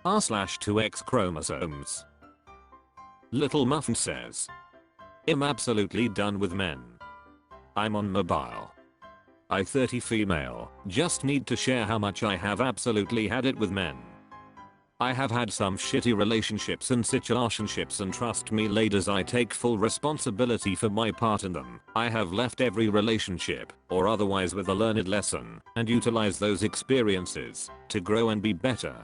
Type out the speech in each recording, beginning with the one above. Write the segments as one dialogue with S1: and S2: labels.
S1: r/2x chromosomes. Little Muffin says, I'm absolutely done with men. I'm on mobile. I 30 female, just need to share how much I have absolutely had it with men. I have had some shitty relationships and situationships, and trust me ladies, I take full responsibility for my part in them. I have left every relationship, or otherwise with a learned lesson, and utilize those experiences to grow and be better.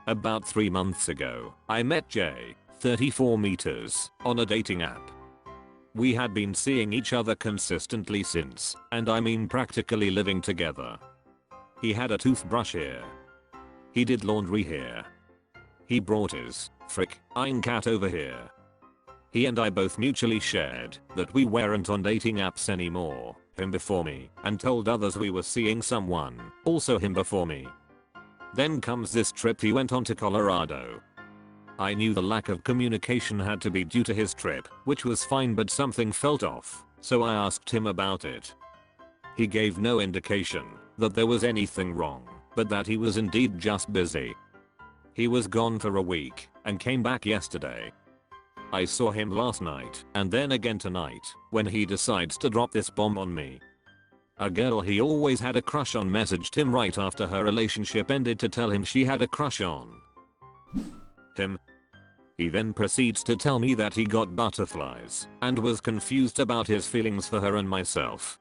S1: About 3 months ago, I met Jay, 34 meters, on a dating app. We had been seeing each other consistently since, and I mean practically living together. He had a toothbrush here. He did laundry here. He brought his ein cat over here. He and I both mutually shared that we weren't on dating apps anymore, him before me, and told others we were seeing someone, also him before me. Then comes this trip he went on to Colorado. I knew the lack of communication had to be due to his trip, which was fine, but something felt off, so I asked him about it. He gave no indication that there was anything wrong, but that he was indeed just busy. He was gone for a week and came back yesterday. I saw him last night and then again tonight when he decides to drop this bomb on me. A girl he always had a crush on messaged him right after her relationship ended to tell him she had a crush on him. He then proceeds to tell me that he got butterflies and was confused about his feelings for her and myself.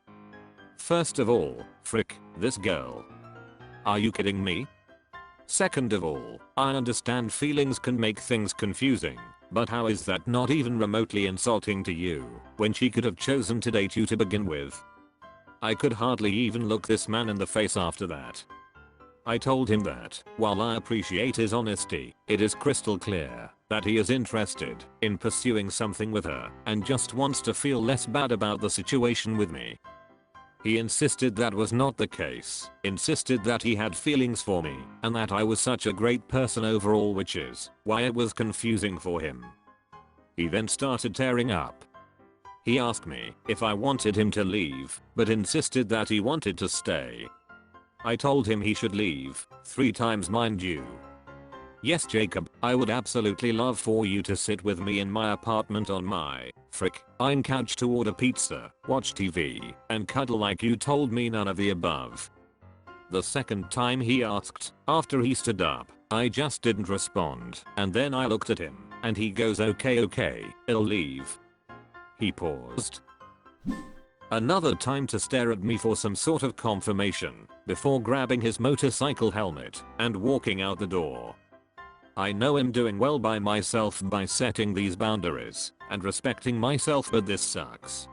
S1: First of all, this girl. Are you kidding me? Second of all, I understand feelings can make things confusing, but how is that not even remotely insulting to you when she could have chosen to date you to begin with? I could hardly even look this man in the face after that. I told him that, while I appreciate his honesty, it is crystal clear that he is interested in pursuing something with her and just wants to feel less bad about the situation with me. He insisted that was not the case, insisted that he had feelings for me and that I was such a great person overall, which is why it was confusing for him. He then started tearing up. He asked me if I wanted him to leave, but insisted that he wanted to stay. I told him he should leave, 3 times mind you. Yes Jacob, I would absolutely love for you to sit with me in my apartment on my ein couch to order pizza, watch TV, and cuddle like you told me none of the above. The second time he asked, after he stood up, I just didn't respond, and then I looked at him, and he goes okay, I'll leave. He paused another time to stare at me for some sort of confirmation, before grabbing his motorcycle helmet and walking out the door. I know I'm doing well by myself by setting these boundaries and respecting myself, but this sucks.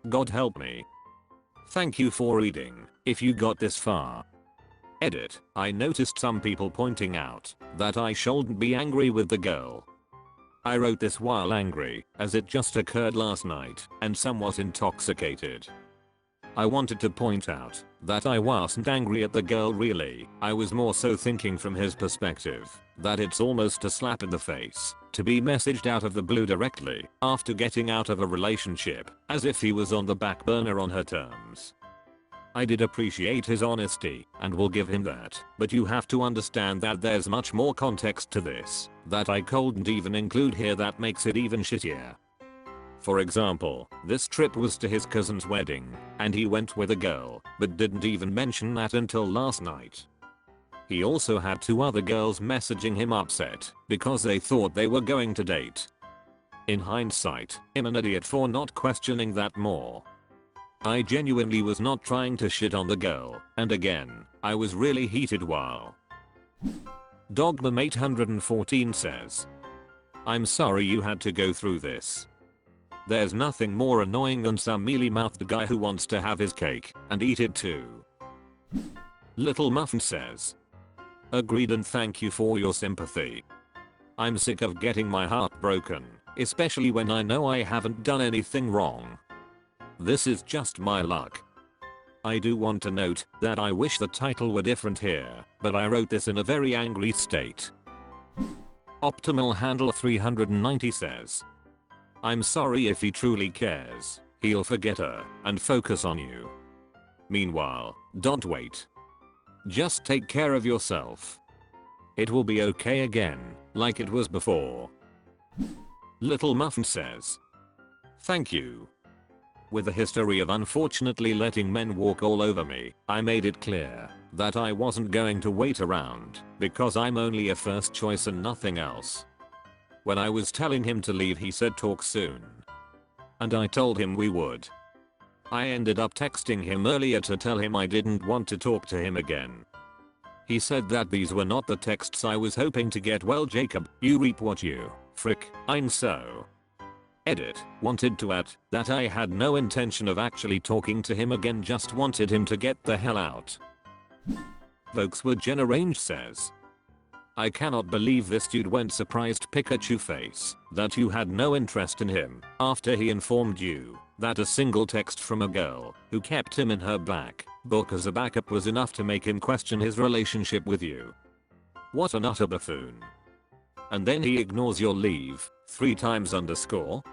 S1: God help me. Thank you for reading, if you got this far. Edit, I noticed some people pointing out that I shouldn't be angry with the girl. I wrote this while angry, as it just occurred last night and somewhat intoxicated. I wanted to point out that I wasn't angry at the girl really, I was more so thinking from his perspective that it's almost a slap in the face to be messaged out of the blue directly after getting out of a relationship, as if he was on the back burner on her terms. I did appreciate his honesty and will give him that, but you have to understand that there's much more context to this that I couldn't even include here that makes it even shittier. For example, this trip was to his cousin's wedding, and he went with a girl, but didn't even mention that until last night. He also had 2 other girls messaging him upset because they thought they were going to date. In hindsight, I'm an idiot for not questioning that more. I genuinely was not trying to shit on the girl, and again, I was really heated while. Dogmam 814 says, I'm sorry you had to go through this. There's nothing more annoying than some mealy-mouthed guy who wants to have his cake and eat it too. Little Muffin says, agreed and thank you for your sympathy. I'm sick of getting my heart broken, especially when I know I haven't done anything wrong. This is just my luck. I do want to note that I wish the title were different here, but I wrote this in a very angry state. Optimal Handle 390 says, I'm sorry if he truly cares, he'll forget her and focus on you. Meanwhile, don't wait. Just take care of yourself. It will be okay again, like it was before. Little Muffin says, thank you. With a history of unfortunately letting men walk all over me, I made it clear that I wasn't going to wait around because I'm only a first choice and nothing else. When I was telling him to leave, he said talk soon. And I told him we would. I ended up texting him earlier to tell him I didn't want to talk to him again. He said that these were not the texts I was hoping to get. Well, Jacob, you reap what you frick, I'm so. Edit, wanted to add that I had no intention of actually talking to him again, just wanted him to get the hell out. Folks were Generange says, I cannot believe this dude went surprised Pikachu face that you had no interest in him after he informed you that a single text from a girl who kept him in her black book as a backup was enough to make him question his relationship with you. What an utter buffoon. And then he ignores your leave 3 times underscore.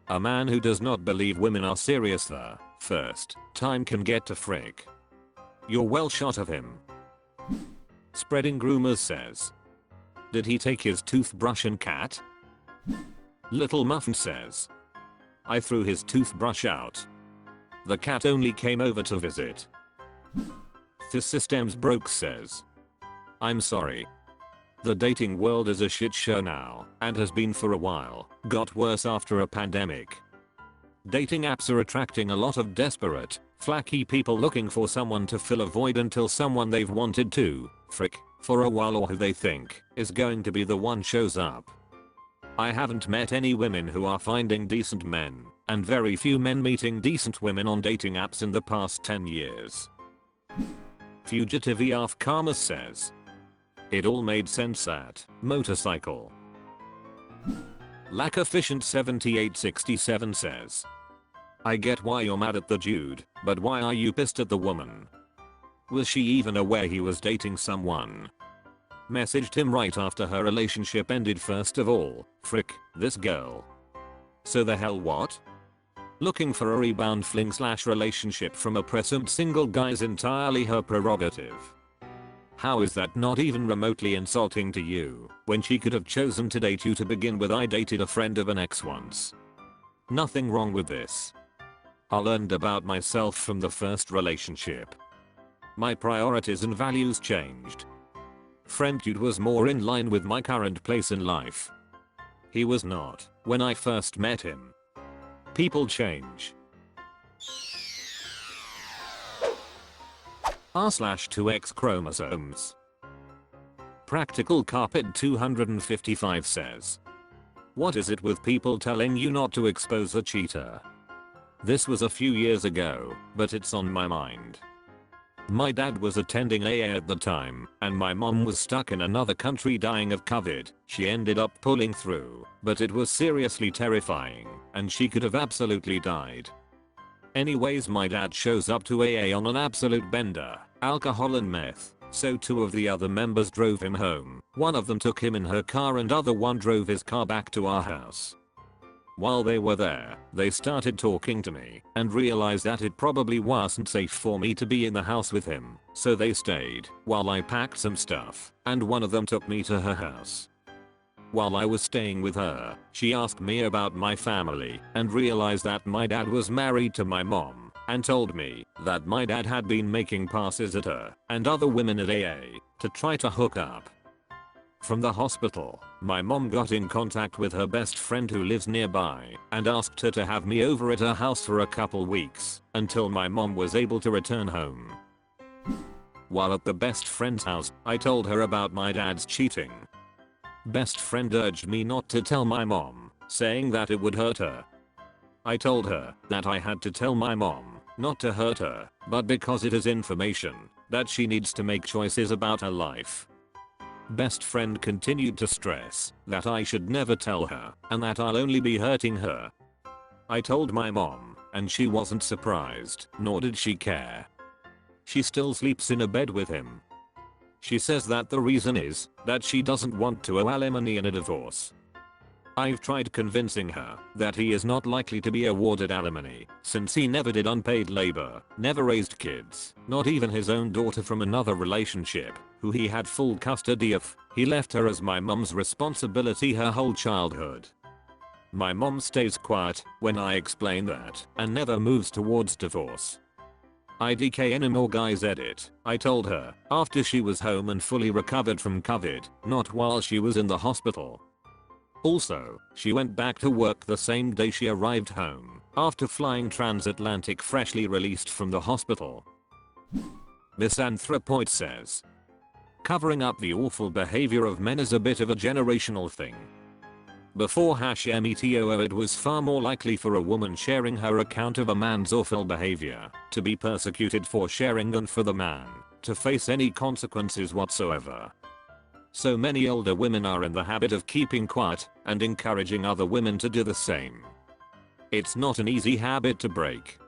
S1: A man who does not believe women are serious the first time can get to frick. You're well shot of him. Spreading Groomers says, did he take his toothbrush and cat? Little Muffin says, I threw his toothbrush out. The cat only came over to visit. The systems broke says, I'm sorry. The dating world is a shit show now and has been for a while, got worse after a pandemic. Dating apps are attracting a lot of desperate, flaky people looking for someone to fill a void until someone they've wanted to frick for a while or who they think is going to be the one shows up. I haven't met any women who are finding decent men, and very few men meeting decent women on dating apps in the past 10 years. Fugitive EF Karma says, it all made sense at motorcycle. Lack Efficient 7867 says, I get why you're mad at the dude, but why are you pissed at the woman? Was she even aware he was dating someone? Messaged him right after her relationship ended. First of all, frick, this girl. So the hell what? Looking for a rebound fling / relationship from a presumed single guy is entirely her prerogative. How is that not even remotely insulting to you when she could have chosen to date you to begin with? I dated a friend of an ex once. Nothing wrong with this. I learned about myself from the first relationship. My priorities and values changed. Friend dude was more in line with my current place in life. He was not when I first met him. People change. r/2XChromosomes. Practical Carpet 255 says, what is it with people telling you not to expose a cheater? This was a few years ago, but it's on my mind. My dad was attending AA at the time, and my mom was stuck in another country dying of COVID. She ended up pulling through, but it was seriously terrifying, and she could have absolutely died. Anyways, my dad shows up to AA on an absolute bender, alcohol and meth, so 2 of the other members drove him home. One of them took him in her car and other one drove his car back to our house. While they were there, they started talking to me and realized that it probably wasn't safe for me to be in the house with him, so they stayed while I packed some stuff, and one of them took me to her house. While I was staying with her, she asked me about my family and realized that my dad was married to my mom and told me that my dad had been making passes at her and other women at AA to try to hook up. From the hospital, my mom got in contact with her best friend who lives nearby and asked her to have me over at her house for a couple weeks until my mom was able to return home. While at the best friend's house, I told her about my dad's cheating. Best friend urged me not to tell my mom, saying that it would hurt her. I told her that I had to tell my mom, not to hurt her, but because it is information that she needs to make choices about her life. Best friend continued to stress that I should never tell her and that I'll only be hurting her. I told my mom, and she wasn't surprised, nor did she care. She still sleeps in a bed with him. She says that the reason is that she doesn't want to owe alimony in a divorce. I've tried convincing her that he is not likely to be awarded alimony since he never did unpaid labor, never raised kids, not even his own daughter from another relationship, who he had full custody of. He left her as my mom's responsibility her whole childhood. My mom stays quiet when I explain that and never moves towards divorce. IDK anymore guys edit. I told her after she was home and fully recovered from COVID, not while she was in the hospital. Also, she went back to work the same day she arrived home, after flying transatlantic freshly released from the hospital. Misanthropoid says, covering up the awful behavior of men is a bit of a generational thing. Before #metoo it was far more likely for a woman sharing her account of a man's awful behavior to be persecuted for sharing than for the man to face any consequences whatsoever. So many older women are in the habit of keeping quiet and encouraging other women to do the same. It's not an easy habit to break.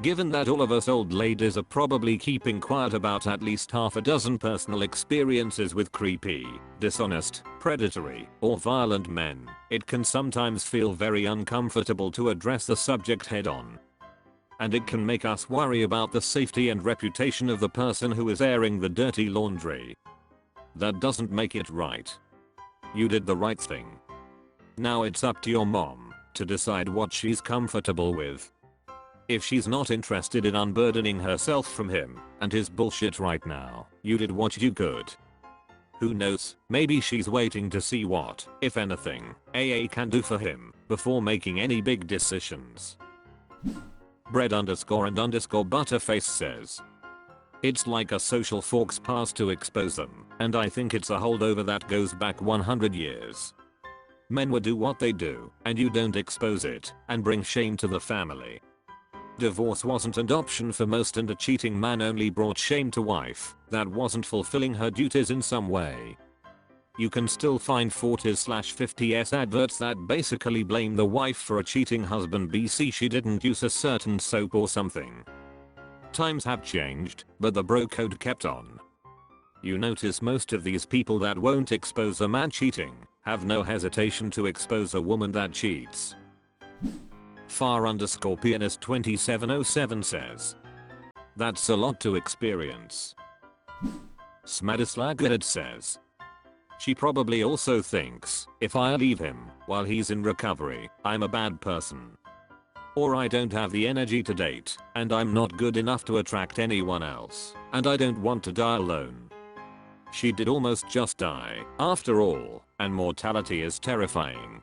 S1: Given that all of us old ladies are probably keeping quiet about at least half a dozen personal experiences with creepy, dishonest, predatory, or violent men, it can sometimes feel very uncomfortable to address the subject head on. And it can make us worry about the safety and reputation of the person who is airing the dirty laundry. That doesn't make it right. You did the right thing. Now it's up to your mom to decide what she's comfortable with. If she's not interested in unburdening herself from him and his bullshit right now, you did what you could. Who knows, maybe she's waiting to see what, if anything, AA can do for him before making any big decisions. Bread_and_butterface says, it's like a social forks pass to expose them, and I think it's a holdover that goes back 100 years. Men would do what they do, and you don't expose it and bring shame to the family. Divorce wasn't an option for most, and a cheating man only brought shame to wife that wasn't fulfilling her duties in some way. You can still find 40s/50s adverts that basically blame the wife for a cheating husband BC she didn't use a certain soap or something. Times have changed, but the bro code kept on. You notice most of these people that won't expose a man cheating have no hesitation to expose a woman that cheats. Far_pianist2707 says, that's a lot to experience. Smadislagad says, she probably also thinks, if I leave him while he's in recovery, I'm a bad person. Or I don't have the energy to date, and I'm not good enough to attract anyone else, and I don't want to die alone. She did almost just die, after all, and mortality is terrifying.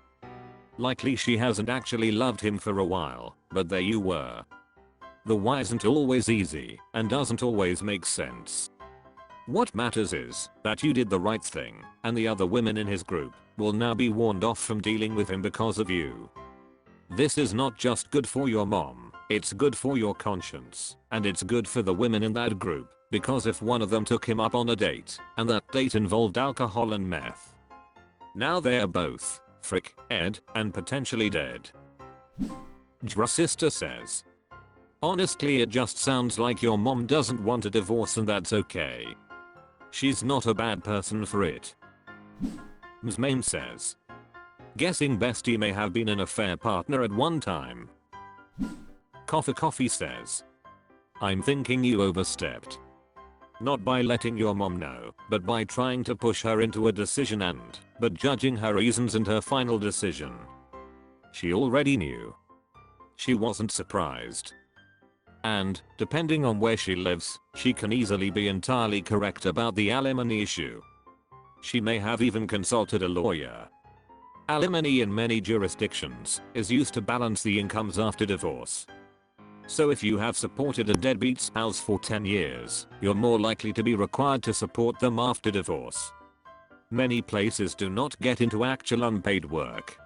S1: Likely she hasn't actually loved him for a while, but there you were. The why isn't always easy, and doesn't always make sense. What matters is that you did the right thing, and the other women in his group will now be warned off from dealing with him because of you. This is not just good for your mom, it's good for your conscience, and it's good for the women in that group, because if one of them took him up on a date, and that date involved alcohol and meth, now they're both frick, ed, and potentially dead. Dra sister says, honestly it just sounds like your mom doesn't want a divorce, and that's okay. She's not a bad person for it. Msmaim says, guessing bestie may have been an affair partner at one time. Coffee says, I'm thinking you overstepped. Not by letting your mom know, but by trying to push her into a decision but judging her reasons and her final decision. She already knew. She wasn't surprised. And, depending on where she lives, she can easily be entirely correct about the alimony issue. She may have even consulted a lawyer. Alimony in many jurisdictions is used to balance the incomes after divorce. So if you have supported a deadbeat spouse for 10 years, you're more likely to be required to support them after divorce. Many places do not get into actual unpaid work.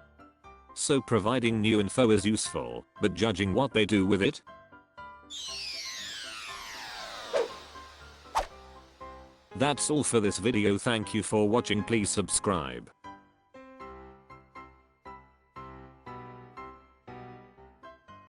S1: So providing new info is useful, but judging what they do with it? That's all for this video. Thank you for watching. Please subscribe.